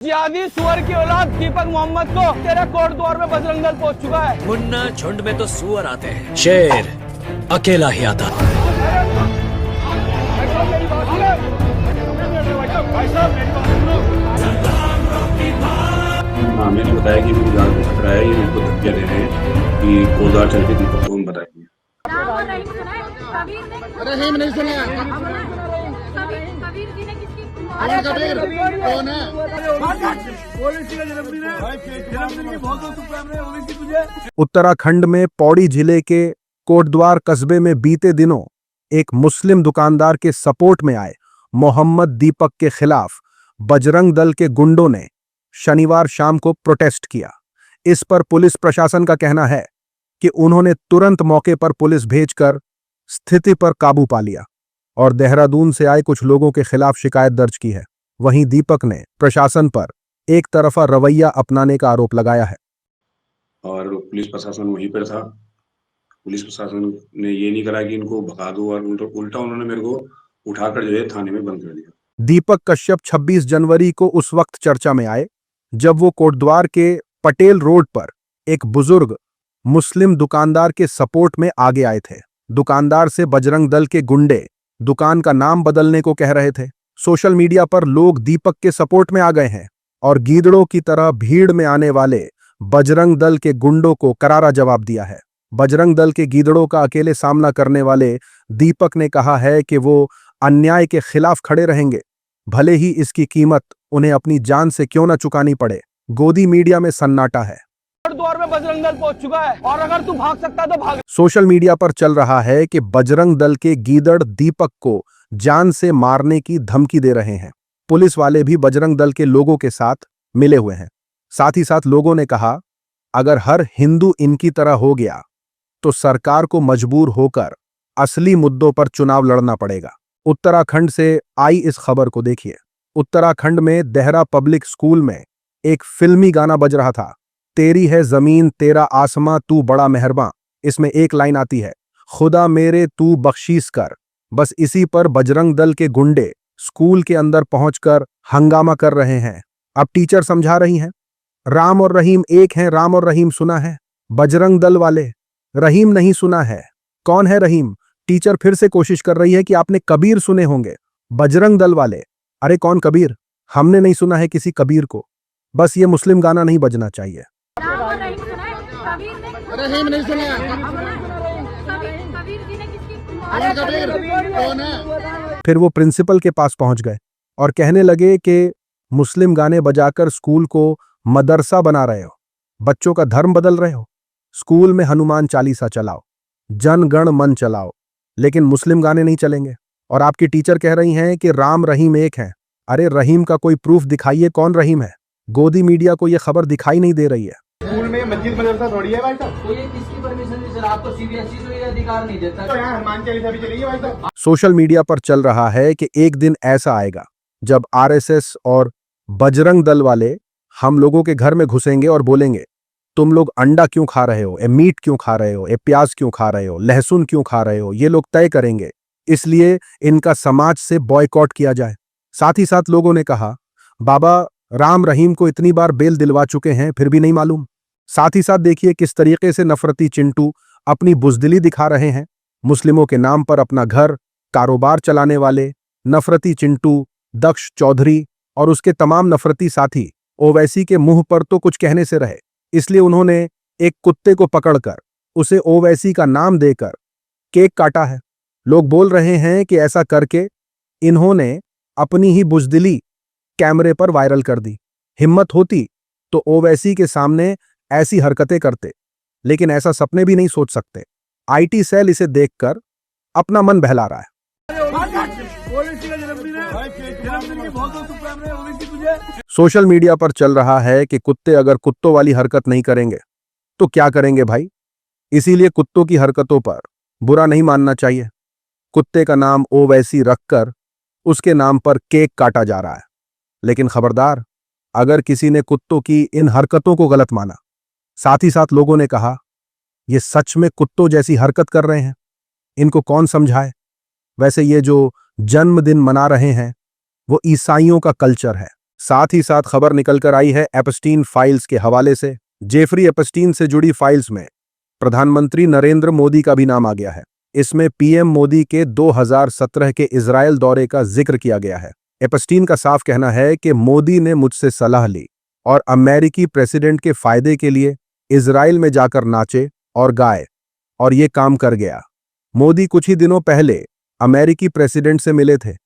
जिहादी सुअर की औलाद दीपक मोहम्मद को तेरे कोट द्वार में बजरंग दल पहुंच चुका है। मुन्ना, झुंड में तो सुअर आते हैं, शेर अकेला ही आता है। हाँ, मैंने बताया कि मुझे जान को खतरा है, ये मेरे को धमकियां दे रहे हैं कि कोटद्वार चल के दीपक को हम बताएंगे। रहीम नहीं सुना। कबीर जी ने किसकी? कबीर कौन है? उत्तराखंड में पौड़ी जिले के कोटद्वार कस्बे में बीते दिनों एक मुस्लिम दुकानदार के सपोर्ट में आए मोहम्मद दीपक के खिलाफ बजरंग दल के गुंडों ने शनिवार शाम को प्रोटेस्ट किया। इस पर पुलिस प्रशासन का कहना है कि उन्होंने तुरंत मौके पर पुलिस भेजकर स्थिति पर काबू पा लिया और देहरादून से आए कुछ लोगों के खिलाफ शिकायत दर्ज की है। वहीं दीपक ने प्रशासन पर एक तरफा रवैया अपनाने का आरोप लगाया है। और पुलिस प्रशासन वहीं पर था। पुलिस प्रशासन ने ये नहीं करा कि इनको भगा दो, और उल्टा उन्होंने मेरे को उठाकर जो है थाने में बंद कर दिया। दीपक कश्यप 26 जनवरी को उस वक्त चर्चा में आए जब वो कोटद्वार के पटेल रोड पर एक बुजुर्ग मुस्लिम दुकानदार के सपोर्ट में आगे आए थे। दुकानदार से बजरंग दल के गुंडे दुकान का नाम बदलने को कह रहे थे। सोशल मीडिया पर लोग दीपक के सपोर्ट में आ गए हैं और गीदड़ों की तरह भीड़ में आने वाले बजरंग दल के गुंडों को करारा जवाब दिया है। बजरंग दल के गीदड़ों का अकेले सामना करने वाले दीपक ने कहा है कि वो अन्याय के खिलाफ खड़े रहेंगे, भले ही इसकी कीमत उन्हें अपनी जान से क्यों न चुकानी पड़े। गोदी मीडिया में सन्नाटा है। द्वार में बजरंग दल पहुंच चुका है और अगर तू भाग सकता तो भाग। सोशल मीडिया पर चल रहा है कि बजरंग दल के गीदड़ दीपक को जान से मारने की धमकी दे रहे हैं। पुलिस वाले भी बजरंग दल के लोगों के साथ मिले हुए हैं। साथ ही साथ लोगों ने कहा, अगर हर हिंदू इनकी तरह हो गया तो सरकार को मजबूर होकर असली मुद्दों पर चुनाव लड़ना पड़ेगा। उत्तराखंड से आई इस खबर को देखिए। उत्तराखंड में देहरा पब्लिक स्कूल में एक फिल्मी गाना बज रहा था, तेरी है जमीन तेरा आसमां तू बड़ा मेहरबां। इसमें एक लाइन आती है, खुदा मेरे तू बख्शीश कर। बस इसी पर बजरंग दल के गुंडे स्कूल के अंदर पहुंचकर हंगामा कर रहे हैं। अब टीचर समझा रही हैं, राम और रहीम एक हैं, राम और रहीम सुना है। बजरंग दल वाले, रहीम नहीं सुना है। कौन है रहीम? टीचर फिर से कोशिश कर रही है कि आपने कबीर सुने होंगे। बजरंग दल वाले, अरे कौन कबीर? हमने नहीं सुना है किसी कबीर को। बस ये मुस्लिम गाना नहीं बजना चाहिए। रहीम नहीं सुना। कबीर जी ने किसकी? कबीर कौन है? फिर वो प्रिंसिपल के पास पहुंच गए और कहने लगे कि मुस्लिम गाने बजाकर स्कूल को मदरसा बना रहे हो, बच्चों का धर्म बदल रहे हो। स्कूल में हनुमान चालीसा चलाओ, जन गण मन चलाओ, लेकिन मुस्लिम गाने नहीं चलेंगे। और आपकी टीचर कह रही हैं कि राम रहीम एक हैं। अरे रहीम का कोई प्रूफ दिखाइए, कौन रहीम है? गोदी मीडिया को यह खबर दिखाई नहीं दे रही है। स्कूल में मस्जिद मदरसा थोड़ी है भाई साहब। तो ये किसकी परमिशन से? आपको सीबीएसई तो ये अधिकार नहीं देता। तो यहाँ हनुमान चालीसा भी चलिए भाई साहब। सोशल मीडिया पर चल रहा है कि एक दिन ऐसा आएगा जब आरएसएस और बजरंग दल वाले हम लोगों के घर में घुसेंगे और बोलेंगे, तुम लोग अंडा क्यों खा रहे हो, ए मीट क्यों खा रहे हो, ए प्याज क्यों खा रहे हो, लहसुन क्यों खा रहे हो। ये लोग तय करेंगे, इसलिए इनका समाज से बॉयकॉट किया जाए। साथ ही साथ लोगों ने कहा, बाबा राम रहीम को इतनी बार बेल दिलवा चुके हैं फिर भी नहीं मालूम। साथ ही साथ देखिए किस तरीके से नफरती चिंटू अपनी बुजदिली दिखा रहे हैं। मुस्लिमों के नाम पर अपना घर कारोबार चलाने वाले नफरती चिंटू, दक्ष चौधरी और उसके तमाम नफरती साथी ओवैसी के मुंह पर तो कुछ कहने से रहे, इसलिए उन्होंने एक कुत्ते को पकड़कर उसे ओवैसी का नाम देकर केक काटा है। लोग बोल रहे हैं कि ऐसा करके इन्होंने अपनी ही बुजदिली कैमरे पर वायरल कर दी। हिम्मत होती तो ओवैसी के सामने ऐसी हरकतें करते, लेकिन ऐसा सपने भी नहीं सोच सकते। आईटी सेल इसे देखकर अपना मन बहला रहा है। सोशल मीडिया पर चल रहा है कि कुत्ते अगर कुत्तों वाली हरकत नहीं करेंगे तो क्या करेंगे भाई? इसीलिए कुत्तों की हरकतों पर बुरा नहीं मानना चाहिए। कुत्ते का नाम ओवैसी रखकर उसके नाम पर केक काटा जा रहा है। लेकिन खबरदार, अगर किसी ने कुत्तों की इन हरकतों को गलत माना। साथ ही साथ लोगों ने कहा, ये सच में कुत्तों जैसी हरकत कर रहे हैं, इनको कौन समझाए। वैसे ये जो जन्मदिन मना रहे हैं वो ईसाइयों का कल्चर है। साथ ही साथ खबर निकलकर आई है एपस्टीन फाइल्स के हवाले से। जेफरी एपस्टीन से जुड़ी फाइल्स में प्रधानमंत्री नरेंद्र मोदी का भी नाम आ गया है। इसमें पीएम मोदी के 2017 के इजरायल दौरे का जिक्र किया गया है। एपस्टीन का साफ कहना है कि मोदी ने मुझसे सलाह ली और अमेरिकी प्रेसिडेंट के फायदे के लिए इजरायल में जाकर नाचे और गाए, और ये काम कर गया। मोदी कुछ ही दिनों पहले अमेरिकी प्रेसिडेंट से मिले थे।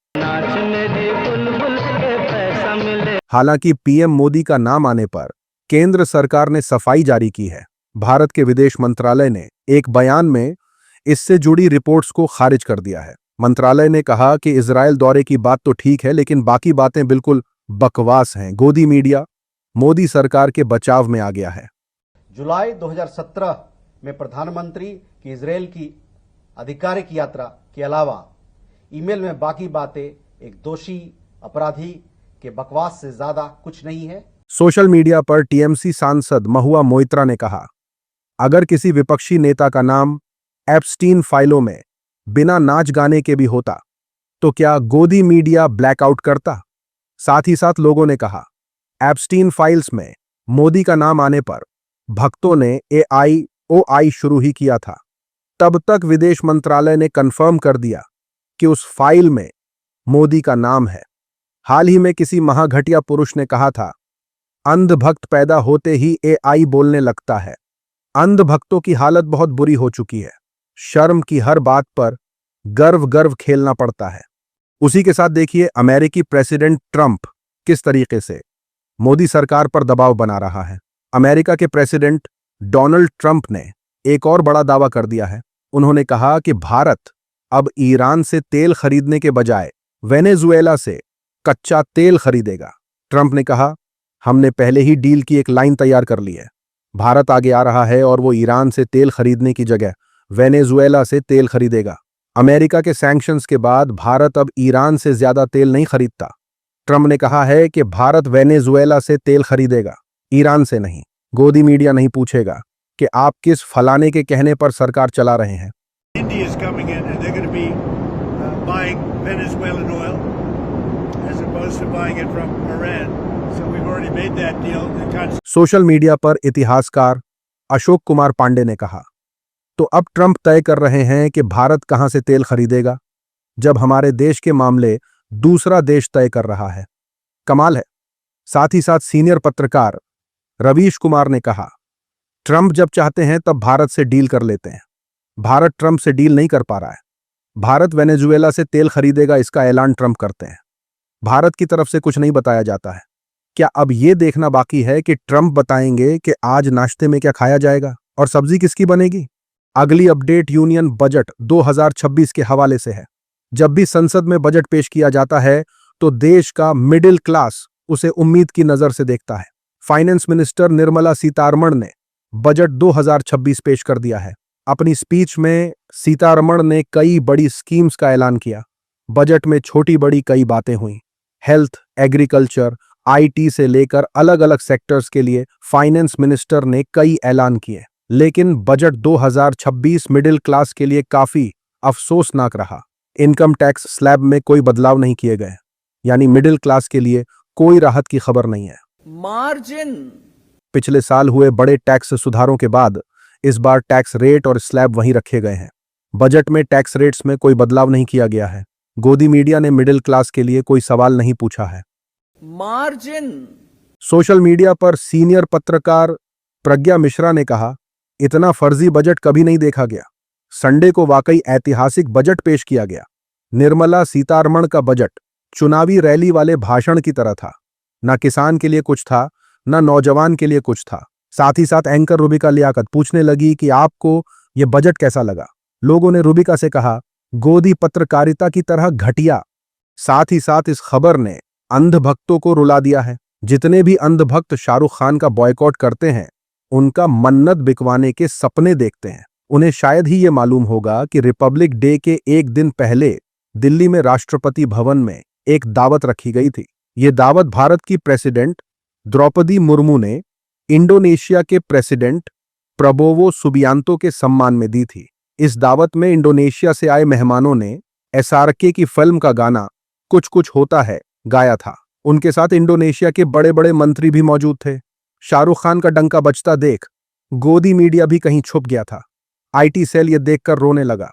हालांकि पीएम मोदी का नाम आने पर केंद्र सरकार ने सफाई जारी की है। भारत के विदेश मंत्रालय ने एक बयान में इससे जुड़ी रिपोर्ट्स को खारिज कर दिया है। मंत्रालय ने कहा कि इजरायल दौरे की बात तो ठीक है, लेकिन बाकी बातें बिल्कुल बकवास हैं। गोदी मीडिया मोदी सरकार के बचाव में आ गया है। जुलाई 2017 में प्रधानमंत्री की इजरायल की आधिकारिक यात्रा के अलावा ईमेल में बाकी बातें एक दोषी अपराधी के बकवास से ज्यादा कुछ नहीं है। सोशल मीडिया पर टीएमसी सांसद महुआ मोइत्रा ने कहा, अगर किसी विपक्षी नेता का नाम एप्स्टीन फाइलों में बिना नाच गाने के भी होता तो क्या गोदी मीडिया ब्लैकआउट करता। साथ ही साथ लोगों ने कहा, एप्स्टीन फाइल्स में मोदी का नाम आने पर भक्तों ने AIOI शुरू ही किया था। तब तक विदेश मंत्रालय ने कंफर्म कर दिया कि उस फाइल में मोदी का नाम है। हाल ही में किसी महाघटिया पुरुष ने कहा था, अंध भक्त पैदा होते ही AI बोलने लगता है। अंध भक्तों की हालत बहुत बुरी हो चुकी है। शर्म की हर बात पर गर्व खेलना पड़ता है। उसी के साथ देखिए अमेरिकी प्रेसिडेंट ट्रंप किस तरीके से मोदी सरकार पर दबाव बना रहा है। अमेरिका के प्रेसिडेंट डोनाल्ड ट्रंप ने एक और बड़ा दावा कर दिया है। उन्होंने कहा कि भारत अब ईरान से तेल खरीदने के बजाय वेनेजुएला से कच्चा तेल खरीदेगा। ट्रंप ने कहा, हमने पहले ही डील की एक लाइन तैयार कर ली है। भारत आगे आ रहा है और वो ईरान से तेल खरीदने की जगह वेनेजुएला से तेल खरीदेगा। अमेरिका के सैंक्शंस के बाद भारत अब ईरान से ज्यादा तेल नहीं खरीदता। ट्रंप ने कहा है कि भारत वेनेजुएला से तेल खरीदेगा, ईरान से नहीं। गोदी मीडिया नहीं पूछेगा कि आप किस फलाने के कहने पर सरकार चला रहे हैं। India is coming in and they're going to be buying Venezuelan oil as opposed to buying it from Iran. So we've already made that deal. Social media पर इतिहासकार अशोक कुमार पांडे ने कहा, तो अब ट्रंप तय कर रहे हैं कि भारत कहां से तेल खरीदेगा, जब हमारे देश के मामले दूसरा देश तय कर रहा है। कमाल है। साथ ही साथ सीनियर पत्रकार रवीश कुमार ने कहा, ट्रंप जब चाहते हैं तब भारत से डील कर लेते हैं। भारत ट्रंप से डील नहीं कर पा रहा है। भारत वेनेजुएला से तेल खरीदेगा, इसका ऐलान ट्रंप करते हैं। भारत की तरफ से कुछ नहीं बताया जाता है। क्या अब यह देखना बाकी है कि ट्रंप बताएंगे कि आज नाश्ते में क्या खाया जाएगा और सब्जी किसकी बनेगी। अगली अपडेट यूनियन बजट 2026 के हवाले से है। जब भी संसद में बजट पेश किया जाता है तो देश का मिडिल क्लास उसे उम्मीद की नजर से देखता है। फाइनेंस मिनिस्टर निर्मला सीतारमण ने बजट 2026 पेश कर दिया है। अपनी स्पीच में सीतारमण ने कई बड़ी स्कीम्स का ऐलान किया। बजट में छोटी बड़ी कई बातें हुई। हेल्थ, एग्रीकल्चर, IT से लेकर अलग अलग सेक्टर्स के लिए फाइनेंस मिनिस्टर ने कई ऐलान किए। लेकिन बजट 2026 मिडिल क्लास के लिए काफी अफसोसनाक रहा। इनकम टैक्स स्लैब में कोई बदलाव नहीं किए गए, यानी मिडिल क्लास के लिए कोई राहत की खबर नहीं है। मार्जिन पिछले साल हुए बड़े टैक्स सुधारों के बाद इस बार टैक्स रेट और स्लैब वहीं रखे गए हैं। बजट में टैक्स रेट्स में कोई बदलाव नहीं किया गया है। गोदी मीडिया ने मिडिल क्लास के लिए कोई सवाल नहीं पूछा है। मार्जिन सोशल मीडिया पर सीनियर पत्रकार प्रज्ञा मिश्रा ने कहा, इतना फर्जी बजट कभी नहीं देखा गया। संडे को वाकई ऐतिहासिक बजट पेश किया गया। निर्मला सीतारमण का बजट चुनावी रैली वाले भाषण की तरह था। ना किसान के लिए कुछ था, ना नौजवान के लिए कुछ था। साथ ही साथ एंकर रुबिका लियाकत पूछने लगी कि आपको यह बजट कैसा लगा। लोगों ने रुबिका से कहा, गोदी पत्रकारिता की तरह घटिया। साथ ही साथ इस खबर ने अंधभक्तों को रुला दिया है। जितने भी अंधभक्त शाहरुख खान का बॉयकॉट करते हैं, उनका मन्नत बिकवाने के सपने देखते हैं। उन्हें शायद ही ये मालूम होगा कि रिपब्लिक डे के एक दिन पहले दिल्ली में राष्ट्रपति भवन में एक दावत रखी गई थी। ये दावत भारत की प्रेसिडेंट द्रौपदी मुर्मू ने इंडोनेशिया के प्रेसिडेंट प्रबोवो सुबियांतो के सम्मान में दी थी। इस दावत में इंडोनेशिया से आए मेहमानों ने SRK की फिल्म का गाना कुछ कुछ होता है गाया था। उनके साथ इंडोनेशिया के बड़े बड़े मंत्री भी मौजूद थे। शाहरुख खान का डंका बजता देख गोदी मीडिया भी कहीं छुप गया था। आईटी सेल ये देखकर रोने लगा।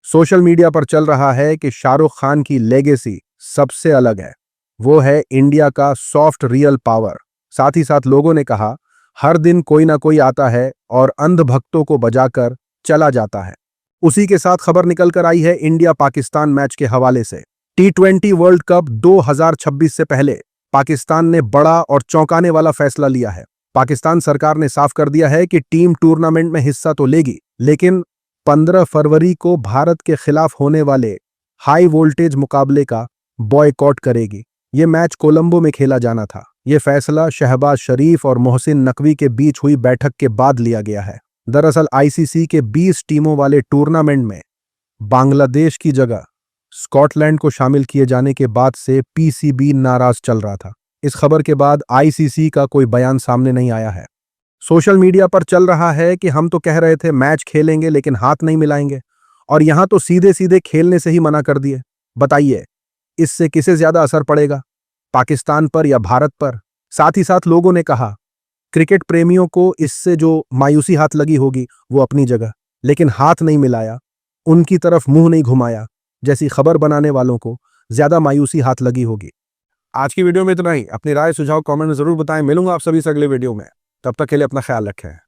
सोशल मीडिया पर चल रहा है कि शाहरुख खान की लेगेसी सबसे अलग है। वो है इंडिया का सॉफ्ट रियल पावर। साथ ही साथ लोगों ने कहा, हर दिन कोई ना कोई आता है और अंधभक्तों को बजाकर चला जाता है। उसी के साथ खबर निकल कर आई है इंडिया पाकिस्तान मैच के हवाले से। T20 वर्ल्ड कप 2026 से पहले पाकिस्तान ने बड़ा और चौंकाने वाला फैसला लिया है। पाकिस्तान सरकार ने साफ कर दिया है कि टीम टूर्नामेंट में हिस्सा तो लेगी, लेकिन 15 फरवरी को भारत के खिलाफ होने वाले हाई वोल्टेज मुकाबले का बॉयकॉट करेगी। ये मैच कोलंबो में खेला जाना था। ये फैसला शहबाज शरीफ और मोहसिन नकवी के बीच हुई बैठक के बाद लिया गया है। दरअसल आईसीसी के 20 टीमों वाले टूर्नामेंट में बांग्लादेश की जगह स्कॉटलैंड को शामिल किए जाने के बाद से पीसीबी नाराज चल रहा था। इस खबर के बाद आईसीसी का कोई बयान सामने नहीं आया है। सोशल मीडिया पर चल रहा है कि हम तो कह रहे थे मैच खेलेंगे लेकिन हाथ नहीं मिलाएंगे, और यहां तो सीधे सीधे खेलने से ही मना कर दिए। बताइए इससे किसे ज्यादा असर पड़ेगा, पाकिस्तान पर या भारत पर? साथ ही साथ लोगों ने कहा क्रिकेट प्रेमियों को इससे जो मायूसी हाथ लगी होगी वो अपनी जगह, लेकिन हाथ नहीं मिलाया, उनकी तरफ मुंह नहीं घुमाया जैसी खबर बनाने वालों को ज्यादा मायूसी हाथ लगी होगी। आज की वीडियो में इतना ही। अपनी राय सुझाव कमेंट में जरूर बताएं। मिलूंगा आप सभी से अगले वीडियो में। तब तक के लिए अपना ख्याल रखें।